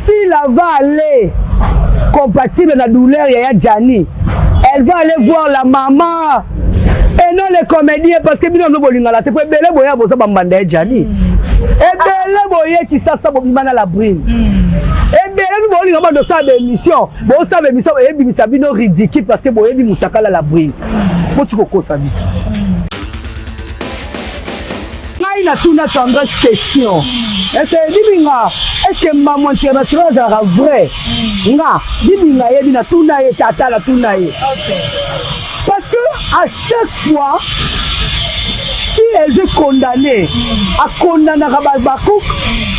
Sila va aller compatible na douleur ya Jani. Elle va aller voir la maman. Et non les comédiens parce que bino no bolinga la te pe bele boya boza bambanda Jani. Et bele boye qui ça bobimana la brune. Et bele bolinga ba do ça d'émission. Bo ça émission et bimisa bino ridicule parce que boye bi mutakala la brune. Ko tu ko ça biso. Il a tout notre tendresse question. Est-ce que maman internationale est vrai? Nga, dibinga yebi na tuna ye tata la tuna ye. Parce que à chaque fois, si elle est condamnée, à condamner Rabakouk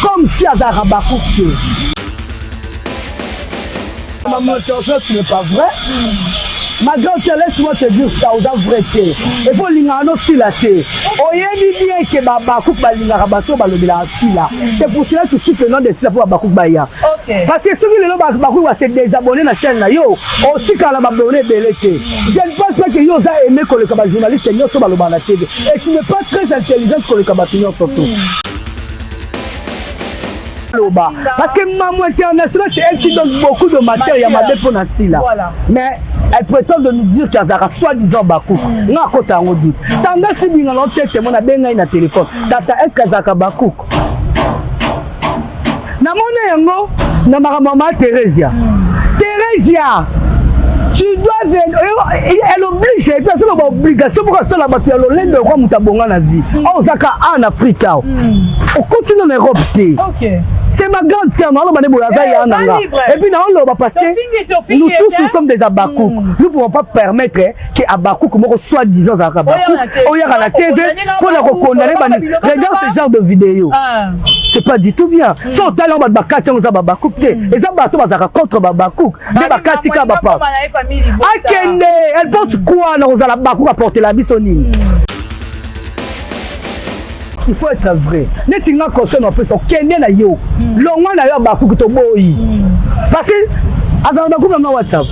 comme si elle a Rabakouk. Maman internationale, ce n'est pas vrai. Ma grande laisse-moi te dire ça, on a vrai. Et pour l'ingano filaté. Oyebi bien que Babakouk balinga bato balobela fila. C'est pour cela que tu le nom de cela pour Babakouk Baya. Parce que ceux qui le nom Babakouk va se désabonner na chaîne là yo. Aussi quand la m'abonner belete. Je ne pense pas que yo a aimé que le kaba journaliste yo so baloba na TV. Et tu n'es pas très intelligent que le kaba tenir surtout. Parce que maman internationale c'est elle qui donne beaucoup de matière ya madé pour na sila. Mais elle prétend de nous dire qu'il y a soi-disant Bakouk. Non, à côté on doute. Tandis que nous avons checké mon abengay na téléphone. Tata est-ce qu'il y a Bakouk? Na mon yango na maman Thérèsia. Thérèsia, tu dois venir. Elle oblige. Et puis c'est une obligation pour que la bataille l'olé de roi mutabonga na vie. On zaka en Afrique. On continue en Europe. OK. C'est ma grande sœur, non, et puis parce que nous tous nous sommes des Abakouk. Nous ne pouvons pas permettre que Abakouk, soi-disant Abakouk, on y a la TV pour la recondamner. Regarde ce genre de vidéo. C'est pas du tout bien. Si on t'a l'air de Bakati, on a Babakouk, les Abakouk contre Babakouk. Des Bakati, elle porte quoi dans la Bakouk à porter la bisonine? Il faut être vrai. Netinga concerne un peu son Kenya na yo. Longwa na yo Bakouk to boyi. Parce que Azar Bakouk na WhatsApp.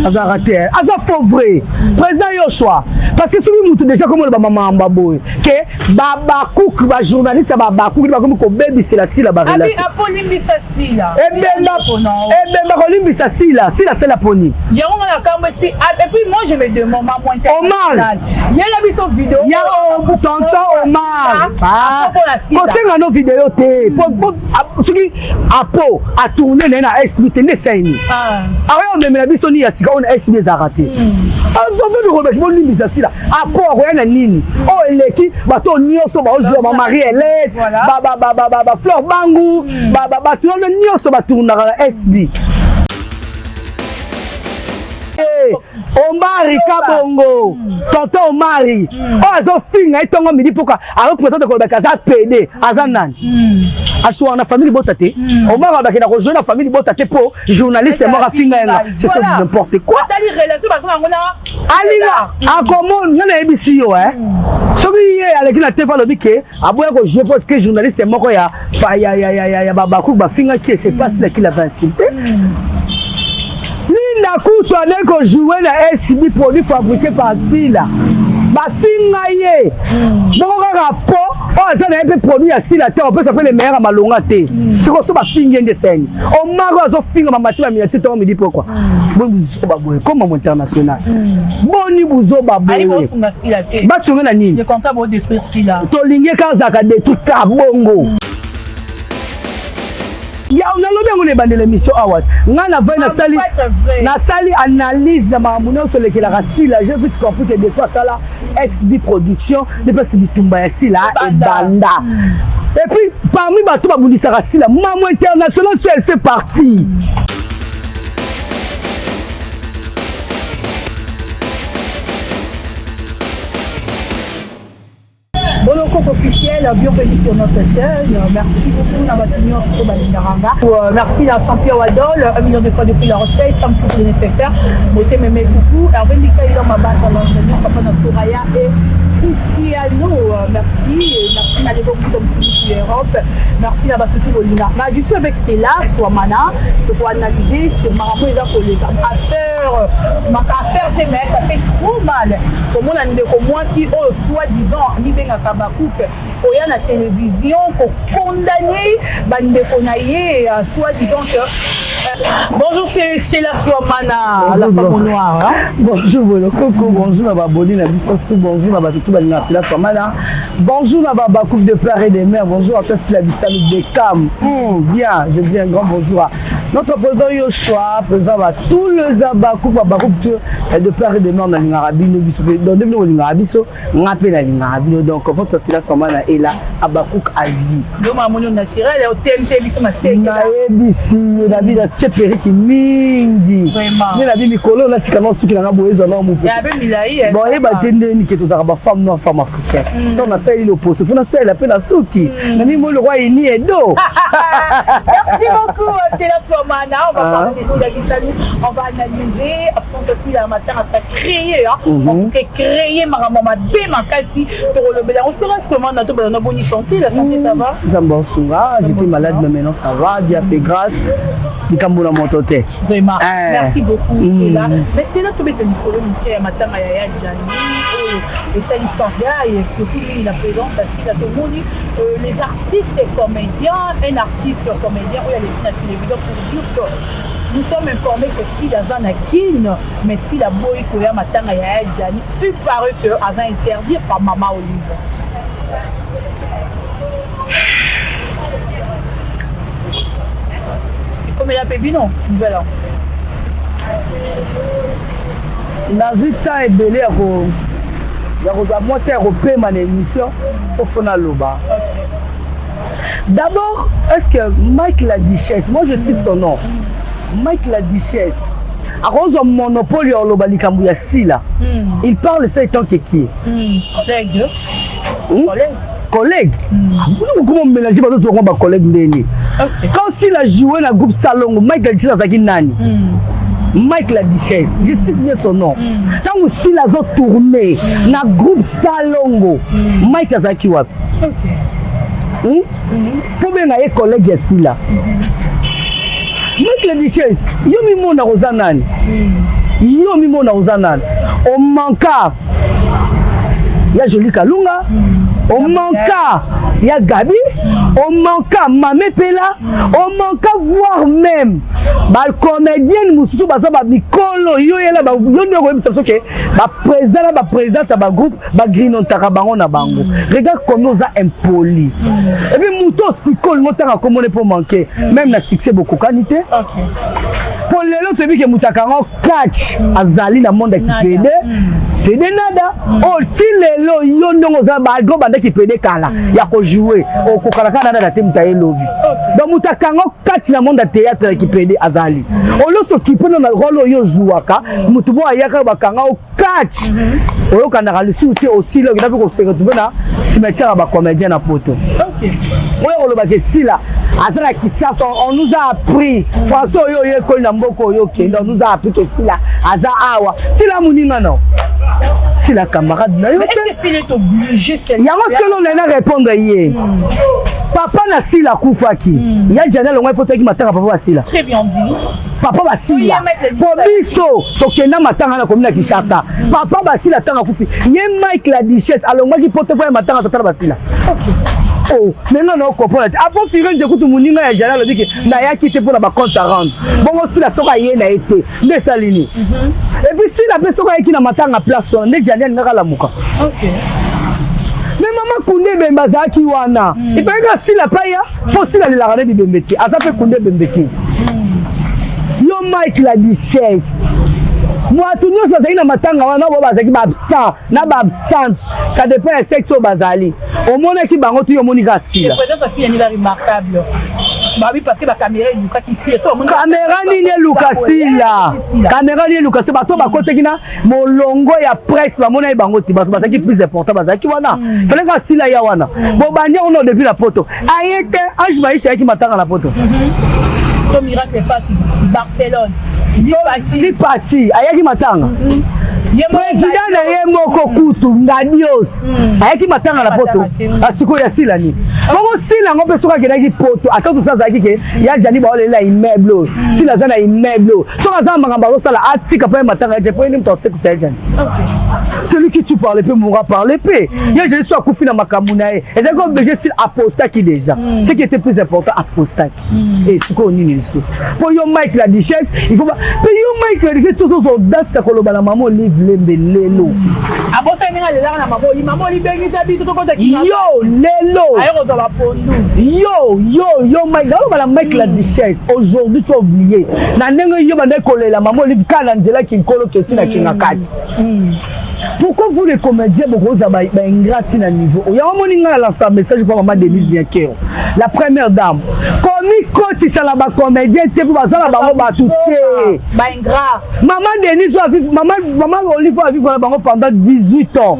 Azar raté. Azar faux vrai. Président Yoshua. Parce que celui mutu déjà comme le maman Mbaboy. Que Babakouk ba journaliste Babakouk ba comme ko baby c'est la sila ba relation. Abi apolimbi sa sila. Eh ben ba kolimbi sa sila. Sila c'est la poni. Yango na kambe si et puis moi je me demande maman internationale. Il y a la biso vidéo. Il y a tonton Omar. Concernant nos vidéos, ce qui a pour à tourner dans la SB, tu n'es pas une. Alors, on a mis la mission, on a SB raté. Alors, on a mis la mission, à pour rien à Nini. Oh, elle est qui? Bateau Nioso, ma Marie-Hélène, Fleur Bangou, tu as Nioso, tourner dans la SB. Omari Kabongo, tonton Omari. Oh, ils ont fini, ils ont dit pourquoi. Alors, président de Kolbeka, ça PD, Azanan. Assoir la famille Botate. Omar a rejoint la famille Botate pour journaliste mort à Fingaïna. C'est ça, n'importe quoi. Alina, en commun, il y a un émission, hein. Celui avec la TV, le biquet, à boire que je pense que journaliste mort, il y a Babakou, Bafinga qui c'est pas celui qui l'a insulté. Linda Koutou a joué la SB produit fabriqué par Sila. Bafinga ye. Donc on a rapport, on a un peu produit à Sila, on peut s'appeler les meilleurs à Malonga. C'est comme ça Bafinga de scène. On m'a finga ma matière miniature, on me dit pourquoi. Bon vous baboué comme mon international. Boni buzo baboué. Basi on a nini. Le comptable détruire Sila. Tolingue Kazaka détruit Kabongo. Ya on a lobé on est dans l'émission Awad. Ngana va na sali analyse de mamuno sur le la Sila. J'ai vu compris que des fois ça là SB production, des fois c'est bitumba Sila et banda. Et puis parmi bato babundisa Sila, maman internationale elle fait partie. Bon, compte officiel, bienvenue sur notre chaîne. Merci beaucoup à votre union sur Balingaranga. Merci à Jean-Pierre Wadol, 1 million de fois depuis la Rochelle, ça me coûte le nécessaire. Moi, je m'aime beaucoup. Hervé Mika, il est dans ma base à l'entraînement, Papa Nasouraya et Cristiano, merci. Merci à l'époque de l'Europe. Merci à Batutu Bolina. Je suis avec Stella, Swamana, pour analyser sur ma collègue. Affaire des mecs, ça fait trop mal. Comme on a dit, moi, si on soi-disant, ni bien à Kabakoup, il y a la télévision, qu'on condamné, soi-disant que. Bonjour, c'est Stella Swamana, la femme noire. Bonjour, bonjour, Baboni, bonjour, Stella Swamana. Bonjour, Babakoup de Père et des Mères. Bonjour à tous, la Bissami de Cam. Bien, je dis un grand bonjour à notre président Yoshua, président à tous les Abakoup, de Père et des Mères dans l'Arabie, dans l'Arabie, on appelle l'Arabie. Donc, votre Stella Swamana est là, Abakoup Asie. Donc, mon naturel, au TMC, c'est periki mingi. Vraiment. La vie Mikolo, là, tu commences à avoir besoin de mon pays. Bon, il va tenir que tu as femme noire, femme africaine. On a fait l'opposé. Il faut faire la peine à Souki. Le roi est ni et d'eau. Merci beaucoup, Stella Swamana. On va parler de Stella, on va analyser. Après, on la matin à ça créer. On peut créer ma maman, ma kasi. On sera sûrement dans notre bonne santé. La santé, ça va? J'étais malade, mais maintenant ça va. Dieu a fait grâce. Vraiment. Merci beaucoup. Mais c'est là que tu me solo à matin à Yaya Djani et ça et surtout la présence assis à tout le monde. Les artistes et comédiens, un artiste comédien, où il y a la télévision pour dire que nous sommes informés que si la Zanakin, mais si la boy Koya matin à Yaya Djani, il paraît que Azan interdit par Maman Olive. Comme il a payé, non, nouvelle an. Nazita est belé à moi, tu es européen, ma émission, au fond à l'Oba. D'abord, est-ce que Mike la Duchesse, moi je cite son nom, Mike la Duchesse, à cause du monopole au Loba Likambuya Sila, il parle de ça étant que qui? Collègue. Collègue. Comment mélanger pas d'autres collègues? Quand il a joué dans le groupe Salongo, Mike la Duchesse a dit nani? Mike la Duchesse, je cite bien son nom. Quand aussi la zone tournée dans le groupe Salongo, Mike a dit quoi? Pour bien aller collègue ici là. Mike la Duchesse, yo mi mona rozanan. Yo mi mona rozanan. On manqua. Il y a Jolie Kalunga, on manqua, il y a Gabi, on manqua Mamé Pela, on manqua voir même le comédien Moussou Bazaba Mikolo, yo yela ba yo ne ko que ba président ba groupe ba Green Tarabango na bango. Regarde comment ça impoli. Et puis Mouto Sikol monta comment on peut manquer même na succès beaucoup qualité. OK. Pour les autres tu dis que Moutakango catch azali na monde qui pede. Pede nada. Oh tilelo yo ndongo za ba go bande qui pede kala. Ya ko jouer au kokalaka nada na team taye lobby. Donc Moutakango catch na monde théâtre qui pede azali. On le s'occupe dans le rôle yo jouaka. Mutubo ayaka bakanga au catch. Oyo kanaka le soute aussi là il faut se retrouver na cimetière ba comédien na poto. OK. Moi on le ba que si là azala qui ça on nous a appris François yo yo ko na mboko yo kenda on nous a appris que si là aza awa si la muninga non. Si la camarade na yo. Est-ce que s'il est obligé c'est ya parce que l'on a répondre hier. Papa na si la kufaki. Il y a Janelle on peut qui matanga papa si là. Très bien dit. Papa basila pour biso tokenda matanga na komina Kinshasa papa basila tanga kufi ye Mike la Duchesse alongwa ki pote pour matanga totala basila. OK. Oh maintenant on comprend avant firer de kutu muninga ya Janelle dit que na ya kité pour ba compte à rendre bon aussi la soka ye na été mais salini et puis si la personne qui na matanga place on ne Janelle ngaka la muka. OK. Mais maman Koundé Bembazaki wana il paraît que si la paya faut si la rane bibembeki asa pe Koundé Bembeki. Yo Mike la Duchesse. Moi tout nous ça na matanga wana bo bazaki ba absent na ba absent ça dépend du sexe au bazali. Au monde qui bango tu yo monika sila. Peut-être parce qu'il y a remarquable. Bah oui parce que la caméra Lucas qui ici ça caméra ni Lucas sila. Caméra ni Lucas ba to ba côté kina molongo ya presse ba mona bango ti ba bazaki plus important bazaki wana. Fallait que sila ya wana. Bon banya on depuis la poto. Ayete Ange Maïcha qui matanga la poto. Comme Miracle Fati Barcelone. Li parti ayaki matanga. président na ye moko kutu ngadios ayaki matanga na poto asiko ya silani bongo sila ngo pe soka kedaki poto ata tout ça zaki ke ya jani ba olela immeuble sila zana immeuble soka za mangamba zo sala atika pa matanga je po ni mtose ku jani celui qui tu parles peut mourra par l'épée ya je suis akufi na makamuna e et donc obligé sur apostat qui déjà ce qui était plus important apostat et ce qu'on ni sou pour yo Mike la duchesse il faut pas yo Mike la duchesse tout ça dans koloba na maman livre lelo abosa ninga le na maman li bengi ta biso to konta ki yo lelo ayo ko ba pondu yo Mike dans la Mike la duchesse aujourd'hui tu as oublié na ndenge yo bande kolela maman livre kana nzela ki nkolo ketina kinga kati pourquoi vous les comédiens vous avez ingrat na niveau il y a un moment là lancer message pour maman Denise Diakero la première dame comme côté ça la ba comédien te pour bazala bango ba tout ba ingrat maman Denise a vivre maman Olive a vivre bango pendant 18 ans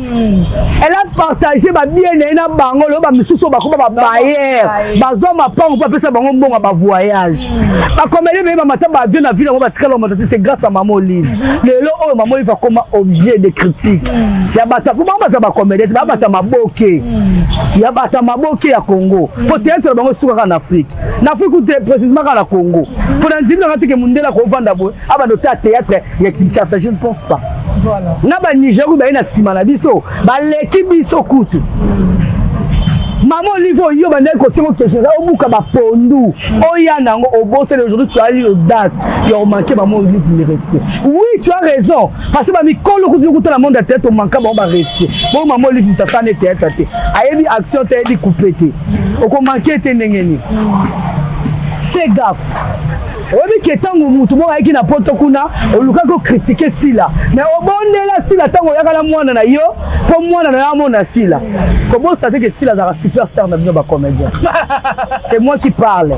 elle a partagé ba bien na bango lo ba misuso ba ko ba bayer bazo ma pango pa pesa bango mbonga ba voyage ba comédien ba mata ba avion na ville ba tikala mata c'est grâce à maman Olive lelo oh maman Olive comme objet de critique ya bata pour maman ça ba comédien ba bata maboke ya bata maboke ya Congo peut-être bango suka en Afrique na Afrique ou précisément à la Congo pour un dîner que mundela ko vanda bo aba do théâtre ya Kinshasa je ne pense pas voilà na ba Niger ba ina sima na biso ba leki biso kutu maman Olive yo bande ko simo quelque chose obuka ba pondu oya nango obose aujourd'hui tu as l'audace et on manquait maman Olive le respect oui tu as raison parce que ba mikolo kutu la monde de tête on manque ba respect bon maman Olive ta sana théâtre te ayebi action te di couper te o ko manquer te ndengeni c'est gaffe obi ketango mutu mo ayiki na poto kuna oluka ko critiquer sila mais obondela sila tango yakala mwana na yo po mwana na yamo na sila comment ça fait que sila za superstar na bino ba comédien c'est moi qui parle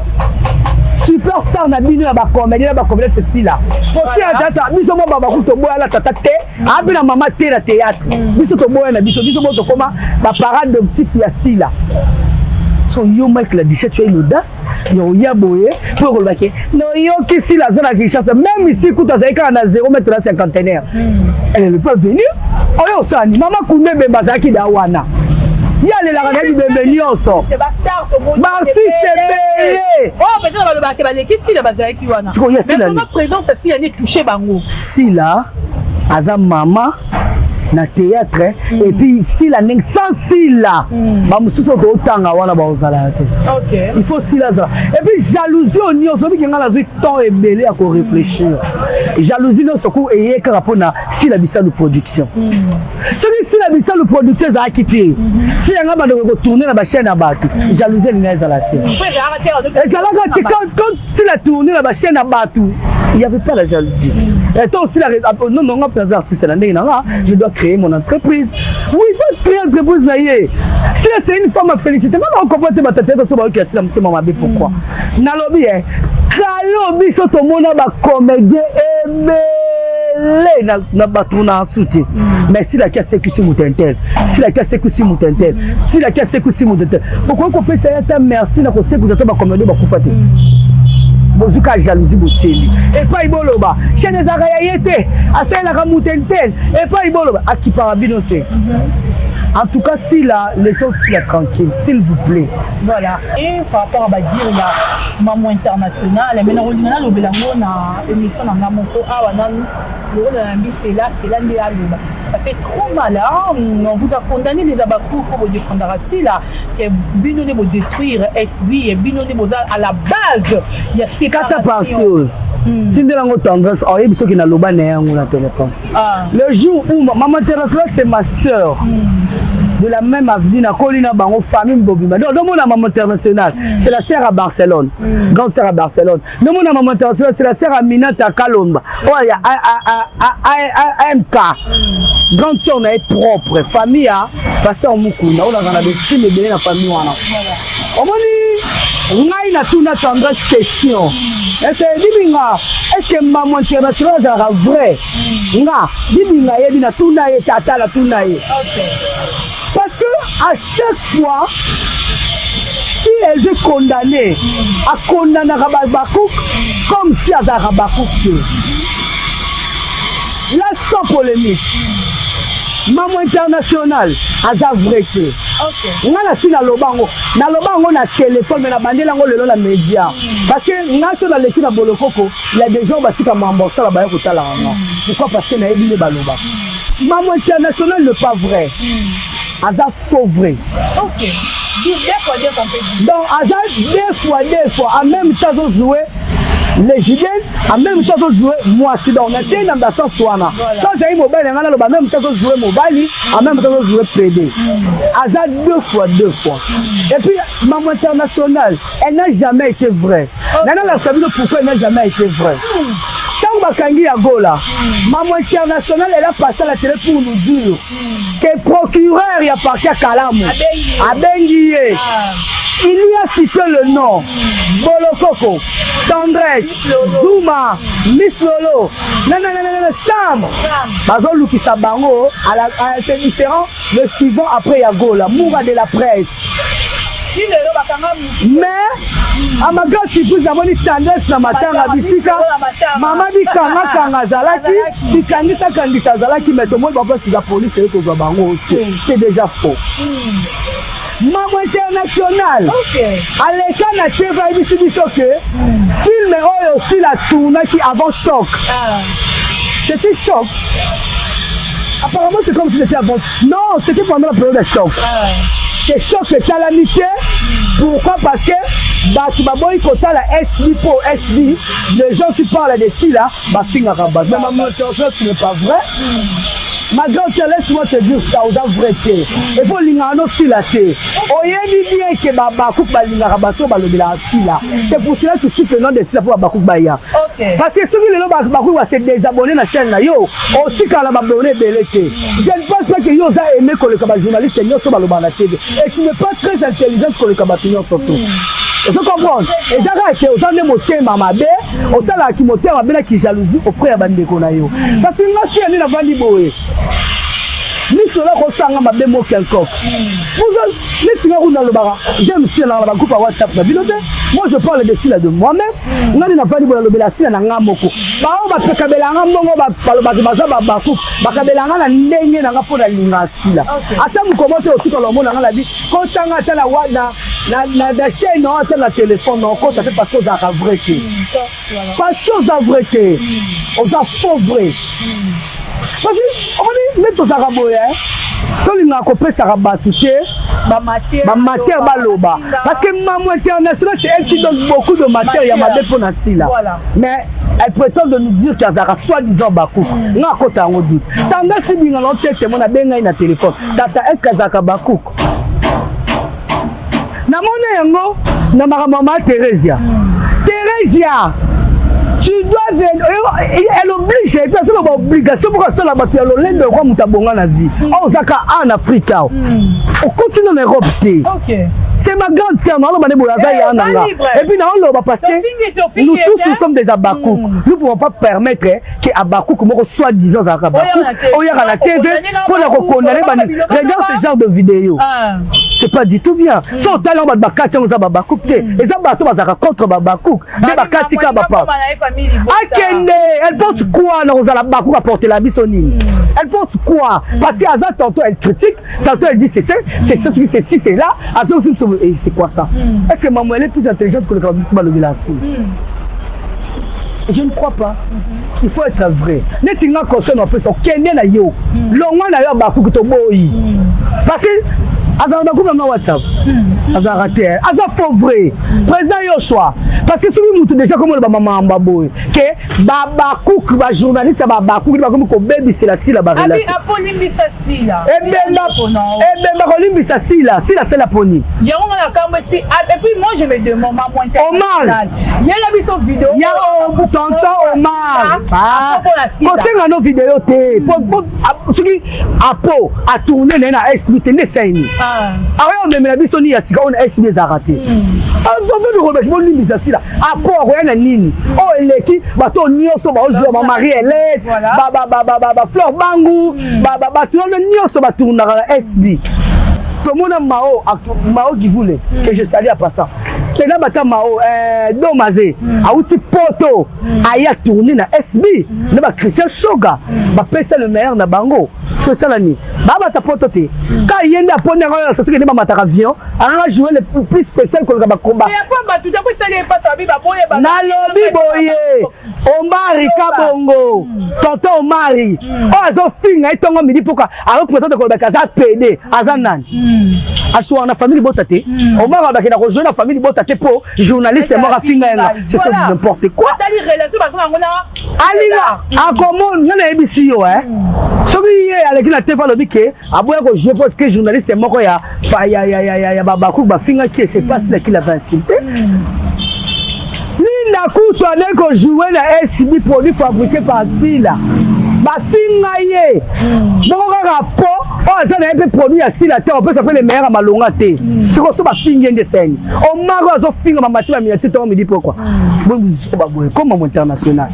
superstar na bino ba comédien c'est sila pour faire tata biso mo baba kuto boya la tata te abi na mama te na théâtre biso to boya na biso mo to koma ba parade de petit ya sila so yo Mike la 17 tu as l'audace yo ya boye pour le baquet non yo qui si la zone à Kinshasa même ici quand tu as na 0 mètre la cinquantenaire elle ne peut pas venir oyo sani mama kumbe bazaki da wana ya le la rana bembe nyonso c'est ba star to mo ba artiste oh peut-être ba le baquet ba leki si la bazaki wana mais comment présence si elle est touché bango si là aza mama na théâtre et puis si la ning sans si là ba mususo do tanga wana ba ozala te OK il faut si là et puis jalousie on yo so bi ngala zo temps et belé à ko réfléchir jalousie no soko et yeka rapona si la bisa de production celui si la bisa de production za quitter si nga ba ko tourner na ba chaîne à batu jalousie ni za la te et ça là quand si la tourner na ba chaîne à batu il y avait pas la jalousie et toi aussi la non non pas artiste là je dois créer mon entreprise. Oui, il faut créer une entreprise. Si c'est une femme à féliciter, on comprend que ma tête est sur le cas. Pourquoi? Nalobi, Kalobi, c'est tout le monde a comédien et na batuna soutien. Mais si la casse c'est que si moutentel, si la casse c'est que si moutentel, si la casse c'est que si moutentel. Pourquoi qu'on peut essayer de merci na ko se vous êtes ba comédien ba kufate. Bozuka jalousie botseli et pas iboloba chez les arayete asela ka mutentel et pas iboloba akipara binote en tout cas si là les choses si là tranquille s'il vous plaît voilà et par rapport à dire la maman internationale mais na lo belango na émission na ngamoko awa na le rôle de Stella ndi aloba ça fait trop mal hein? On vous a condamné les abakou pour défendre Rassi là que binone bo détruire SB et binone bo à la base il y a ces quatre parties si de la tendresse oh il qui na loba na yango na téléphone le jour où maman internationale c'est ma sœur de la même avenue na Colina bango famille Bobima donc mon maman internationale c'est la sœur à Barcelone grande sœur à Barcelone non mon maman internationale c'est la sœur à Minata Kalomba oh il y a MK grande sœur na est propre famille à pasteur Mukunda on a des filles de la famille wana on moni ngai na tuna tendresse question est-ce que maman internationale est vrai nga dibinga yebi na tuna ye tata la tuna ye parce que à chaque fois si elle est condamnée à condamner Rabakouk comme si elle a Rabakouk là sans polémique Maman international aza vrai te nga na si na lobango na téléphone mais na bandela ngo lelo na média parce que nga to na leki na bolokoko il y a des gens batika mambosa la ba ko tala nga pourquoi parce que na ebile baloba Maman international ne pas vrai aza faux vrai donc aza deux fois en même temps jouer les jeunes en même temps jouer moi si donc on était dans la sens soana quand j'ai mobile on a le même temps jouer mobile en même temps jouer PD aza deux fois et puis Maman international elle n'a jamais été vraie nana la sabi pourquoi elle n'a jamais été vraie tant bakangi ya gola Maman international elle a passé à la télé pour nous dire que procureur ya parti à Kalamu abengi il y a cité le nom Bolokoko, Tendresse, Douma, Miss Lolo, Sam. Bazon Lukisa Bango, c'est différent. Le suivant après Yagola, Moura de la presse. Mais, à ma grande surprise, nous avons une tendance dans ma terre à Bissika. Maman dit Kanga Zalaki, dit Kanga Zalaki, mais tout le monde va voir si la police est au Bango. C'est déjà faux. Maman international à l'écran na TV ici dit que film aussi la tournée qui avant choc c'était choc apparemment c'est comme si c'était avant non c'était pendant la période de choc c'est choc c'est l'amitié pourquoi parce que batu baboyi kota la SB pour SB les gens qui parlent de ci là bah finga rabat mais Maman international ce n'est pas vrai. Ma grande laisse-moi te dire ça aux vérité. Et pour l'ingano si la c'est. Oyeni bien que Babakou balinga bato balobela si là. C'est pour cela que tu sais le nom de si là pour Babakou Baya. Parce que ceux qui le nom Babakou va se désabonner na chaîne là yo. Aussi quand la abonné belete. Je ne pense pas que yo a aimé que le journaliste yo so baloba na TV. Et tu n'es pas très intelligent que le kabatinyo surtout. Et vous comprenez? Et j'arrête, aux gens de moteur mamabe, au temps là qui moteur mabena qui jalousie auprès de bande konayo. Parce que moi si on est dans bande boé. Ni cela ressemble à des mots quelconque. Vous les tireurs dans le bar. J'aime si dans la groupe à WhatsApp la vidéo. Moi je parle de cela de moi-même. On a une affaire de la sila na ngamoko. Ba on va pekabela ngambo ba palo ba za ba ku. Ba kabela ngana ndenge na ngapo na linga sila. Ata mu commenter aussi dans le monde na la vie. Quand tanga ta la wada na chaîne non ta la téléphone non quand ça fait parce que ça a vrai que. Parce que ça vrai que. On a faux vrai. Parce que on est même aux arabes quand il n'a coupé ça rabat tout ma matière baloba parce que Maman international c'est elle qui donne beaucoup de matière il y a ma dépôt na sila mais elle prétend de nous dire qu'il y a soi-disant Bakou n'a kota en doute tandis que bien l'autre c'est mon abenga na téléphone tata est-ce que zaka Bakou na mona yango na Maman Thérèsia tu dois venir, elle oblige, et puis c'est une obligation pour que la bataille de roi mutabonga na vie. Oh, Zaka en Afrique. On continue en Europe. C'est ma grande sœur, non, et puis non, parce que nous tous nous sommes des Abakouk. Nous ne pouvons pas permettre que Abakouk soit disant Zaka Bakouk. Oh, il y a la TV pour la recondamner. Regarde ce genre de vidéo. C'est pas du tout bien. Si on t'a l'envoi de Bakati, on a Babakouk. Et ça, Babakouk contre Babakouk. Mais Bakati, Kabapa. Akende, elle porte quoi dans la Bakou à porter la bisonine? Elle porte quoi? Parce qu'à ça, tantôt elle critique, tantôt elle dit c'est ceci, c'est là. Et c'est quoi ça? Est-ce que Maman elle est plus intelligente que le candidat de Bilassi? Je ne crois pas. Il faut être vrai. Netinga concerne un peu son Kenya na yo. Longwa na yo Bakou que to boy. Parce que Azar Bakou dans WhatsApp. Azar raté. Azar faux vrai. Président Yoshua. Parce que celui qui déjà comme le maman Baboy. Que Babakou ba journaliste Babakou ba comme ko baby c'est la si la barre là. Abi aponimbi sa si là. Eh ben aponimbi sa si là. Si la c'est la poni. Ya on a comme si et puis moi je me demande Maman international. Il y a la vidéo vidéo. Il y a tonton Omar. Concernant nos vidéos té. Ce qui apo a tourné na SBT ne saini. Alors on me la biso ni ya sika on SB za raté. On veut le remettre limite ça là. Apo rien na nini. Oh eleki bato nyoso ba ojo ma Marie Hélène. Ba Fleur Bangou. Ba tout le nyoso ba tourna SB. Tout le monde Mao qui voulait que je salue à passant. pena batamao Domazé auti poto aya tourner na SB na ba Christian Shoga ba pesa le meilleur na bango c'est ça la ni ba ta poto te ka yenda pona ngala surtout que ba mataka avion ana jouer le plus spécial que ba combat et après ba tout après ça les passe abi ba boye ba na lobi boye Omari Kabongo tonton Omari azo finga itongo midi pourquoi alors peut-être que ba kaza PD azanan aswa na famille botate Omar ba kina ko jouer na famille botate po journaliste mort a finga c'est ça n'importe quoi tali relation ba ça ngona alinga akomon ngana ebisi yo soki ye avec la TV lobi ke aboya ko jouer parce que journaliste moko ya babaku ba finga qui c'est pas là qu'il avait insulté Linda Kuto a ko jouer la SB produit fabriqué par Sila bafinga ye donc rapport ça n'a pas produit à Sila terre on peut s'appeler les meilleurs à malonga te c'est quoi ça bafinga de scène on m'a zo finga mamati ba miati to me dit pourquoi bon buzo baboye comme mon international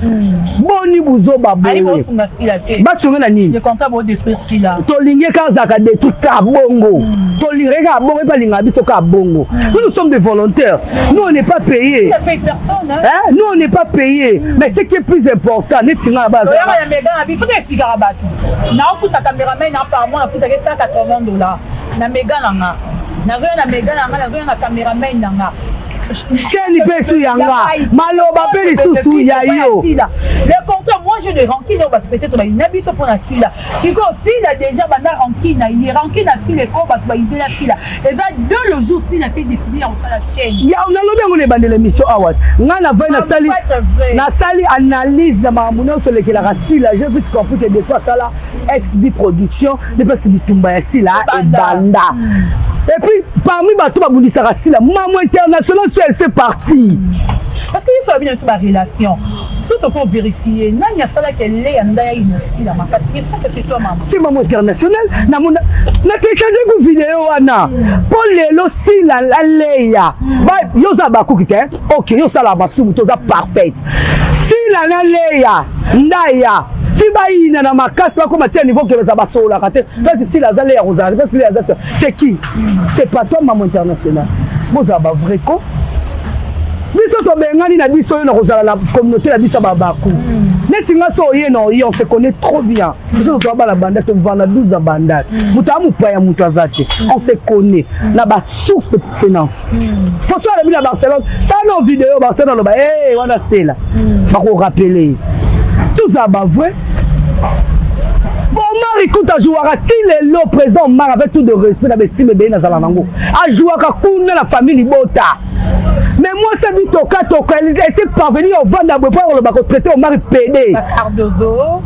boni buzo baboye ba songa na nini je compte ba détruire Sila to linge ka zaka détruire ka bongo to linge ka bongo pas linga biso ka bongo nous sommes des volontaires nous on n'est pas payés personne nous on n'est pas payés mais ce qui est plus important netinga ba il faut expliquer à Batou. Na fout ta caméraman apparemment na fout ta $180. Na méga nanga. Na zo na méga nanga, na zo na caméraman nanga. Cheni pesu yanga. Maloba pe lisusu ya yo. Le compteur moi je de ranki no ba peut-être ba inabiso pour na Sila. Siko Sila déjà banda ranki na hiérarchie na Sila ko ba ba idée la Sila. Et ça deux le jour Sila c'est décidé en ça la chaîne. Ya on a lobi ngone bande l'émission awat. Ngana va na sali analyse na mamuno sur lequel la Sila, je veux te comprendre que des fois ça là SB production, ne pas se bitumba ya Sila et banda. Et puis parmi bato ba bundisa Sila, maman international elle fait partie. Parce que ça bien sur ma relation. Surtout pour vérifier, il y a ça là qu'elle est en d'ailleurs ici là, parce que c'est toi maman. C'est maman international. Na télécharger une vidéo ana. Pour les losi la leya. Ba yo za ba kukite. OK, yo sala ba sumu to za parfait. Si la leya ndaya. Si ba ina na makasi ba ko matia niveau que ça ba sola kate. Parce que si la leya rozali, parce que c'est qui? C'est pas toi maman international. Boza ba vrai ko. Biso to bengani na biso na kozala la communauté la biso babaku. Netinga so ye no on se connaît trop bien. Biso to ba la banda to vanda 12 banda. Mutamu pa ya mutu azate. On se connaît na ba source de finance. Pour ça la ville à Barcelone, dans nos vidéos Barcelone ba wana stela. Ba ko rappeler. Tout ça ba vrai. Omar écoute à jouer à le président Omar avec tout de respect na bestime be na zala nango. A jouer à kuna la famille Bota. Mais moi, ça dit toka, elle était parvenue au vent pour le traiter au mari PD. Bacardozo,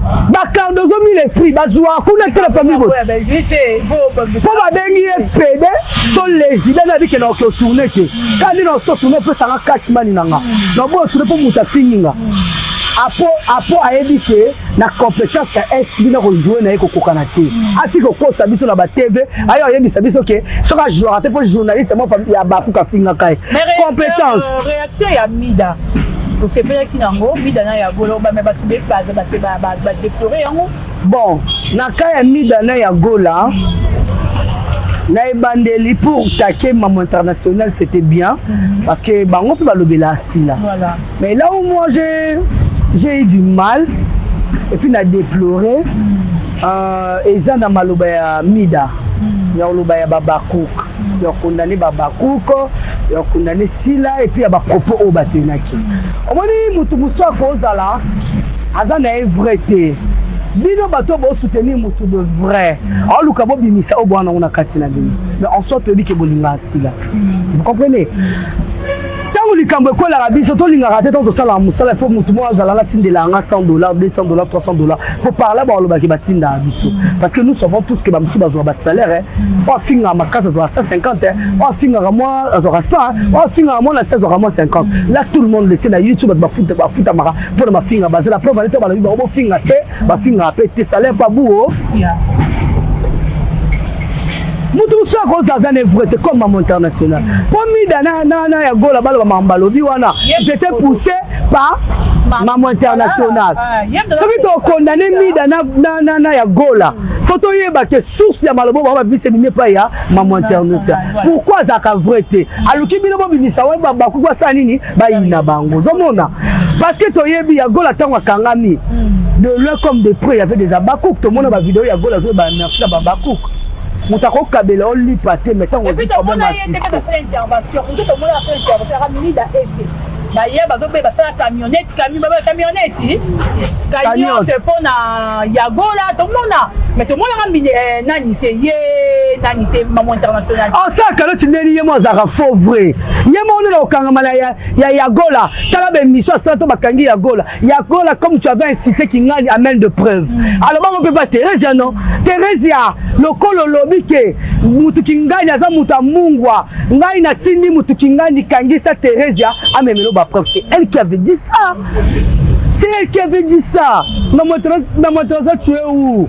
mis l'esprit, Bajoua, qu'on a la famille. Faut ma dernière PD, sont les idées n'a dit qu'elle a tourné. Quand ils ont tourné, on peut s'en cacher maninanga. Non, bon, tu ne peux pas mourir. Apo a édité la compétence à SB na rejoindre na kokanate ati ko posta biso na ba TV ayo yebisa biso ke soka joueur te pour journaliste mo famille ya ba ku ka finga kai compétence réaction ya Mida donc c'est bien qui nango Mida na ya golo ba me ba tube base ba se ba déplorer yango bon na kai ya Mida na ya gola na ebandeli pour taquer maman international c'était bien parce que bango peut ba lobela asila voilà mais là où moi j'ai eu du mal et puis n'a déploré eza na maloba ya Mida ya loba ya Babakouk ya condamné Babakouk ya condamné Sila et puis ya ba propos au batenaki omoni mutu muso akozala aza na vrai te bino bato bo soutenir mutu de vrai aluka bo bimisa o bwana ona katina bino mais en soit te dit que bolinga Sila vous comprenez tant likambo ko la biso to linga raté tant to sala musala faut mutu mo azala la tindela nga $100 $200 $300 pour parler ba loba ki batinda biso parce que nous savons tous que ba musu bazo ba salaire on finga ma casa zo 150 on finga moi zo 100 on finga moi na 16 moi 50 là tout le monde laisse na YouTube ba futa mara pour ma finga ba la preuve ba ba bo finga te ba finga pe te salaire pas bou mutu so ko zaza ne vrai comme maman international pour mida na ya gola balo mambalobi wana j'étais poussé par maman international soki to condamné mida na ya gola photo yeba que source ya malobo ba bise mine pa ya maman international pourquoi ça ka vrai te aluki bino bo bimisa wa ba kwa sa nini ba ina bango zomona parce que to yebi ya gola tango kangami de loin comme de près il y avait des abakouk tout le monde ba vidéo ya gola zo ba merci ba abakouk mutako kabela oli paté mais tant aussi problème intervention tout le monde a fait intervention ramini da essai ba ye bazo be ba sala camionnette camionnette pona ya gola tout le monde mais tout le monde ramini nani te maman international en ça quand tu n'es ni moi ça faux vrai yemo on est au kangama ya gola tala be mission ça to bakangi ya gola comme tu avais incité qui ngani amène de preuves alors on peut pas Thérèse non Thérèse le kolo lobi ke mutu kingani aza mutu mungwa ngai na tindi mutu kingani kangisa Thérèse amemelo ba preuve c'est elle qui avait dit ça c'est elle qui avait dit ça maman tu es où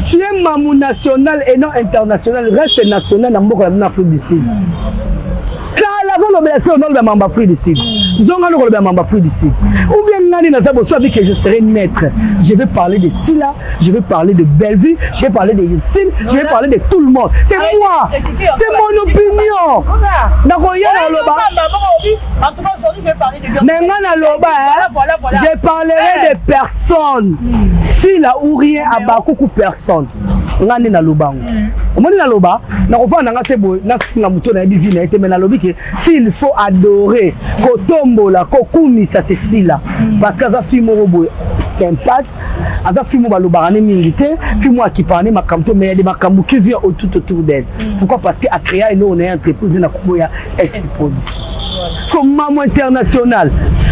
tu es mamou national et non international reste national na mboka na Afrique du Sud avant l'obéissance on le membre Afrique du Sud zonga le membre Afrique du Sud ou bien nani na zabo so que je serai maître je vais parler de Sila je vais parler de Bellevue je vais parler de Yessine je vais parler de tout le monde c'est moi c'est mon opinion na koya na loba en tout cas aujourd'hui je vais parler de mais na loba je parlerai de personne Sila ou rien à bakuku personne ngani na lobango omoni na loba na kofana nga te boy na singa muto na bivi na été mais na lobi que s'il faut adorer kotombola kokumisa Cécile parce que ça film robo sympathique ça film ba lobarane mingité film akipane makamto mais des makambu qui vient autour d'elle pourquoi parce que a créé une entreprise na kuya est produit comme maman international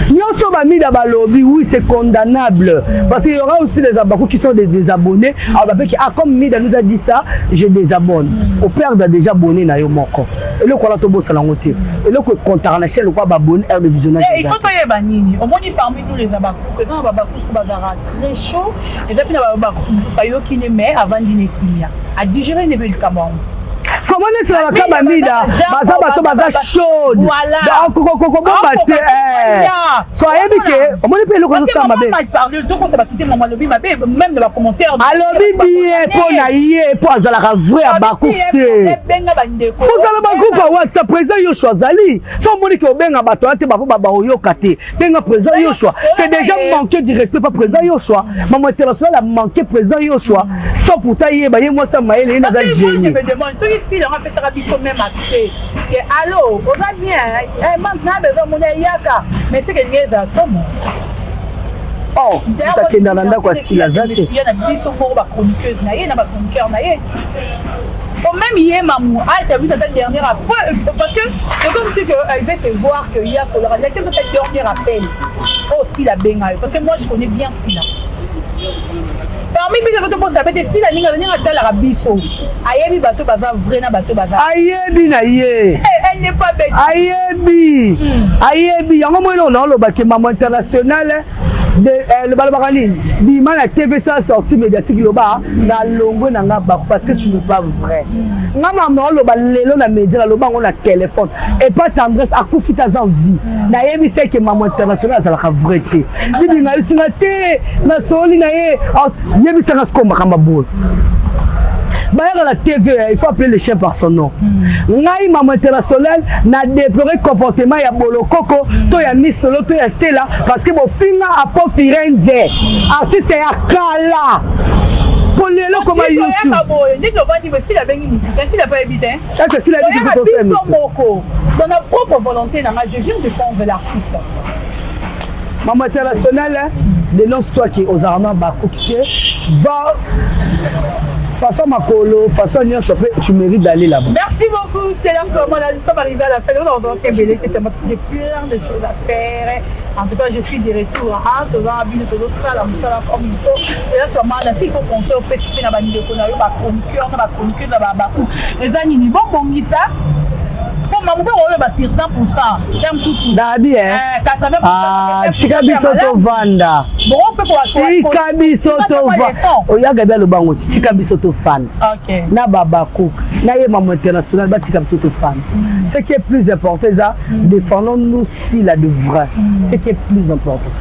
nyonso ba mida ba lobby oui c'est condamnable parce qu'il y aura aussi des abakous qui sont des abonnés alors bah comme mida nous a dit ça je désabonne au père a déjà abonné na yo moko et le quoi to bossa la ngote et le ko international le quoi ba abonné air de visionnage il faut toyer banini au moins parmi nous les abakous que dans abakous bazara très chaud et ça puis na abakous ça yo qui ne met avant dîner kimia à digérer ne veut le Cameroun comment est-ce que la kabamida baza chaude donc koko bomba te soyez que on ne peut le connaître ça ma belle parler tout quand va quitter maman lobby ma belle même dans les commentaires alobi bien pour na yé pour azala ka vrai abakoute vous allez bakupa WhatsApp président Yoshua Zali sans moni que benga bato ate ba oyoka te benga président Yoshua c'est déjà manqué du respect pas président Yoshua maman international a manqué président Yoshua sans pourtant yé ba yé moi ça maël na za génie. Je me demande si on fait ça biso même accès que allô on va bien maintenant besoin mon yaka mais c'est que les assomme oh takenda nanda kwa sila zate il y a biso pour ba chroniqueuse na yé na ba chroniqueur na yé bon même hier mamou tu as vu cette dernière appel parce que c'est comme si que elle veut se voir que hier sur la radio cette dernière appel oh si la benga parce que moi je connais bien Sila. Parmi les autres ça peut être si la ligne à la rabisso ayebi bateau bazar vrai na bateau bazar ayebi na ye elle n'est pas bête ayebi yango moi non le bâtiment maman international de le balbarani bima la TV ça sorti médiatique le bas na longo na ngaba parce que tu n'es pas vrai ngama no le balelo na média le bas on a téléphone et pas tendresse à profiter en vie na yebi c'est que maman international ça la vérité bibi na isina te na soli na ye yebi ça ce qu'on makamba bo D'ailleurs, la TV, il faut appeler le chien par son nom. Ngai maman international n'a déploré le comportement ya bolo coco, to ya mis solo, to ya stella, parce que mon film a pas Firenze, artiste ya Kala. Pour les locaux comme YouTube. Dès que l'on va dire si la bengi, si la pas évité. C'est si la bengi qui se fait. Dans la propre volonté, je viens de défendre l'artiste. Maman international, dénonce-toi qui aux armes bakouké va façon Makolo, façon Nyon tu mérites d'aller là-bas. Merci beaucoup, c'était là vraiment là, nous sommes arrivés à la fin. Nous avons Kébélé qui était j'ai plein de choses à faire. En tout cas, je suis de retour à devant Abine de salle comme il faut. C'est là sûrement là s'il faut penser au précipité dans la vidéo qu'on a eu ma chroniqueur, dans ma chroniqueuse, dans ma bakou. Les amis, bon ça. maman on va sur 100%. J'aime tout. Dabi 80%. Ah, tika biso to vanda. Bon peut quoi Tika biso to vanda. Oyaga bia lobango tika biso to fan. OK. Na baba cook, na ye maman international ba tika biso to fan. Ce qui est plus important ça, défendons-nous si la de vrai. Ce qui est plus important.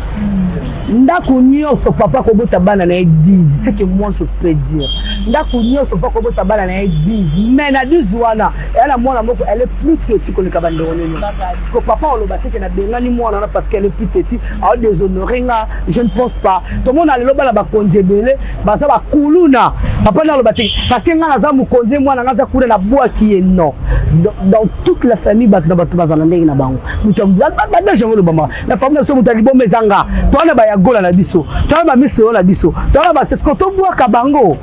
Ndako nyonso papa ko bota bana na 10, c'est que moi je peux dire. Ndako nyonso papa ko bota bana na 10, mais na 10 wana, elle a mwana moko, elle est plus petite que le kabande oneno. Parce que papa on le battait que na bengani mwana parce qu'elle est plus petite, a déshonoré nga, je ne pense pas. Tout le monde a le loba la ba konjebele, ba ça ba kuluna. Papa na le battait parce que nga na za mu konje mwana nga za kure na bois qui est non. Dans toute la famille bat na batu bazana ndenge na bango. Mutambu ba je le bama. La famille na so mutalibo mezanga. Toi ba ya gola na biso. Toi ba miso na biso. Toi ba c'est ce que to bois ka bango.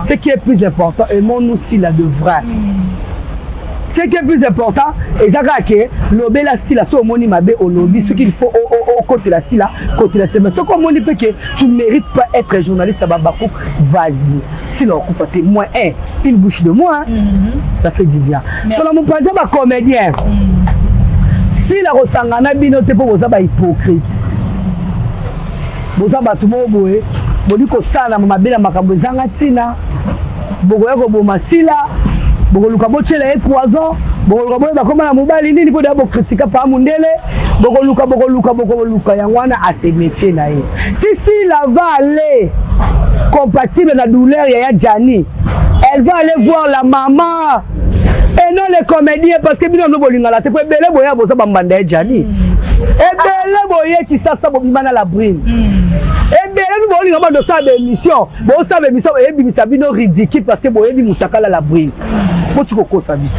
Ce qui est plus important, aimons-nous si la de vrai. Ce qui est plus important, ezaka ke lobé la sila so moni mabe au lobby ce qu'il faut au côté la sila, côté la sila. Ce qu'on moni peut que tu ne mérites pas être journaliste à Babako, vas-y. Sinon on fait moins une bouche de moi, ça fait du bien. Sur la mon pas ba comédien. Si la rosangana bino te po boza ba hypocrite. Boza ba tumo boye, bodi ko sala mabe na makambo zanga tina. Bogoya ko boma sila. Bogoluka bochela e poison, bogoluka boye bakoma na mobali nini po da bo critique pa mundele, bogoluka yangwana a se méfier na ye. Si la va aller compatible na douleur ya Jani, elle va aller voir la maman et non les comédiens parce que bino no bolinga la te po belé boya boza bambanda ya Jani. Et belé boye ki sasa bobimana la brune. Et belé no bolinga ba do sa émission, bo sa émission e bimisa bino ridicule parce que boye bi mutakala la brune. Pour kokosa biso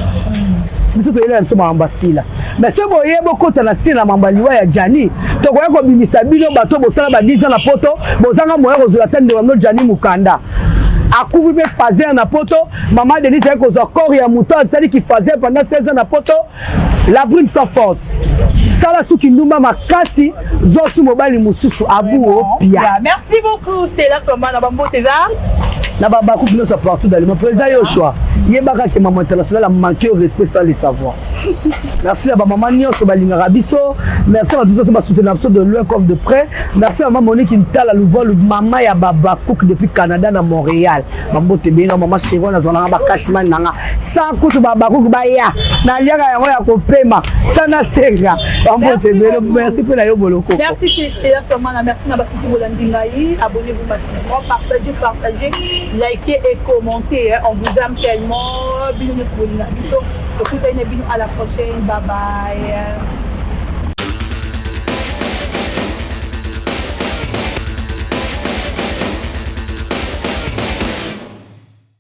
biso to ele nso mambasila mais ce boye bokota na sina mambaliwa ya Jani to koya ko bimisa bino bato bosala ba 10 ans na poto bozanga moya ko zula tande wa Jani mukanda akuvi be fazer na poto maman Denise ko zo corps ya mouton c'est-à-dire qu'il faisait pendant 16 ans na poto la brune so forte sala suki ndumba makasi zo su mobali mususu abu opia. Merci beaucoup Stella Somana bamboteza na baba coupe nous partout dans le monde président Yoshua yebaka ke maman international a manqué au respect sans le savoir. Merci à maman nyonso balingara biso, merci à biso to ba soutenir biso de loin comme de près. Merci à maman Monique Ntala Louval maman ya baba cook depuis Canada na Montréal. Mambote bena maman Chego na zona ba cashman nanga. Sans kutu baba cook ba ya na liaka yango ya kopema sana senga. Mambote bena merci pour la yo boloko. Merci Stella Somana, merci na ba kutu bolandingai, abonnez-vous massivement, partagez, likez et commentez, on vous aime tellement. À la prochaine, bye bye.